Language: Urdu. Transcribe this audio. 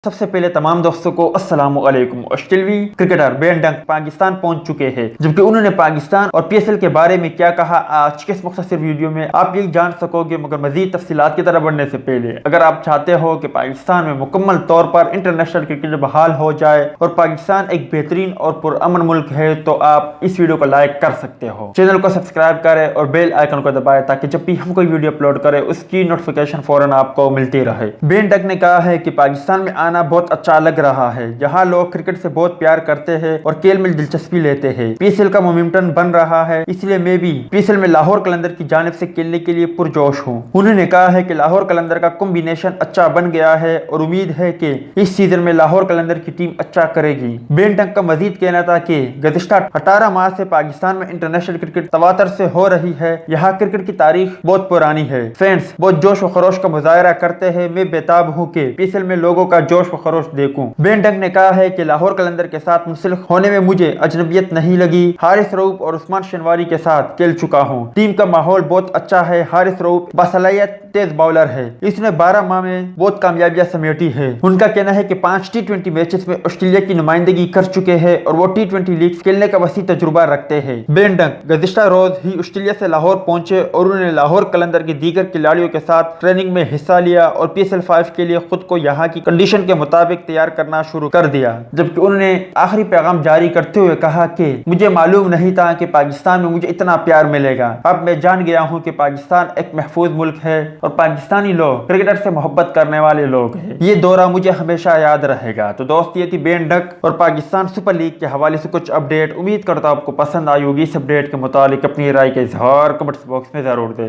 سب سے پہلے تمام دوستوں کو السلام علیکم۔ آسٹریلوی کرکٹر بین ڈنک پاکستان پہنچ چکے ہیں، جبکہ انہوں نے پاکستان اور پی ایس ایل کے بارے میں کیا کہا آج کے اس مختصر ویڈیو میں آپ یہ جان سکو گے۔ مگر مزید تفصیلات کی طرف بڑھنے سے پہلے اگر آپ چاہتے ہو کہ پاکستان میں مکمل طور پر انٹرنیشنل کرکٹ بحال ہو جائے اور پاکستان ایک بہترین اور پرامن ملک ہے تو آپ اس ویڈیو کو لائک کر سکتے ہو، چینل کو سبسکرائب کریں اور بیل آئیکن کو دبائیں تاکہ جب بھی ہم کوئی ویڈیو اپلوڈ کریں اس کی نوٹیفیکیشن فوراً آپ کو ملتی رہے۔ بین ڈنک نے کہا ہے کہ پاکستان میں آنا بہت اچھا لگ رہا ہے، جہاں لوگ کرکٹ سے بہت پیار کرتے ہیں اور کھیل میں دلچسپی لیتے ہیں۔ پی ایس ایل کا مومنٹم بن رہا ہے، اس لیے میں بھی پی ایس ایل میں لاہور قلندر کی جانب سے کھیلنے کے لیے پرجوش ہوں۔ انہوں نے کہا ہے کہ لاہور قلندر کا کمبینیشن اچھا بن گیا ہے اور امید ہے کہ اس سیزن میں لاہور قلندر کی ٹیم اچھا کرے گی۔ بین ڈنک کا مزید کہنا تھا کہ گزشتہ 18 ماہ سے پاکستان میں انٹرنیشنل کرکٹ تواتر سے ہو رہی ہے، یہاں کرکٹ کی تاریخ بہت پرانی ہے، فینس بہت جوش و خروش کا مظاہرہ کرتے ہیں، میں بےتاب ہوں کہ پی ایس ایل میں لوگوں کا جوش و خروش دیکھوں۔ بین ڈنک نے کہا ہے کہ لاہور قلندر کے ساتھ منسلک ہونے میں مجھے اجنبیت نہیں لگی، حارث رؤف اور عثمان شنواری کے ساتھ کھیل چکا ہوں، ٹیم کا ماحول بہت اچھا ہے۔ حارث رؤف باصلاحیت تیز باؤلر ہے، اس نے 12 ماہ میں بہت کامیابیاں سمیٹی ہے۔ ان کا کہنا ہے کہ 5 ٹی20 میچز میں آسٹریلیا کی نمائندگی کر چکے ہیں اور وہ ٹی20 لیگ کھیلنے کا وسیع تجربہ رکھتے ہیں۔ بین ڈنک گزشتہ روز ہی آسٹریلیا سے لاہور پہنچے اور انہوں نے لاہور قلندر کے دیگر کھلاڑیوں کے ساتھ ٹریننگ میں حصہ لیا اور پی ایس ایل 5 کے لیے خود کو یہاں کی کنڈیشن کے مطابق تیار کرنا شروع کر دیا، جبکہ انہوں نے آخری پیغام جاری کرتے ہوئے کہا کہ مجھے معلوم نہیں تھا کہ پاکستان میں مجھے اتنا پیار ملے گا، اب میں جان گیا ہوں کہ پاکستان ایک محفوظ ملک ہے اور پاکستانی لوگ کرکٹر سے محبت کرنے والے لوگ ہیں، یہ دورہ مجھے ہمیشہ یاد رہے گا۔ تو دوست یہ تھی بین ڈنک اور پاکستان سپر لیگ کے حوالے سے کچھ اپڈیٹ، امید کرتا ہوں آپ کو پسند آئی ہوگی۔ اس اپڈیٹ کے متعلق اپنی رائے کا اظہار کمنٹس باکس میں ضرور دیں۔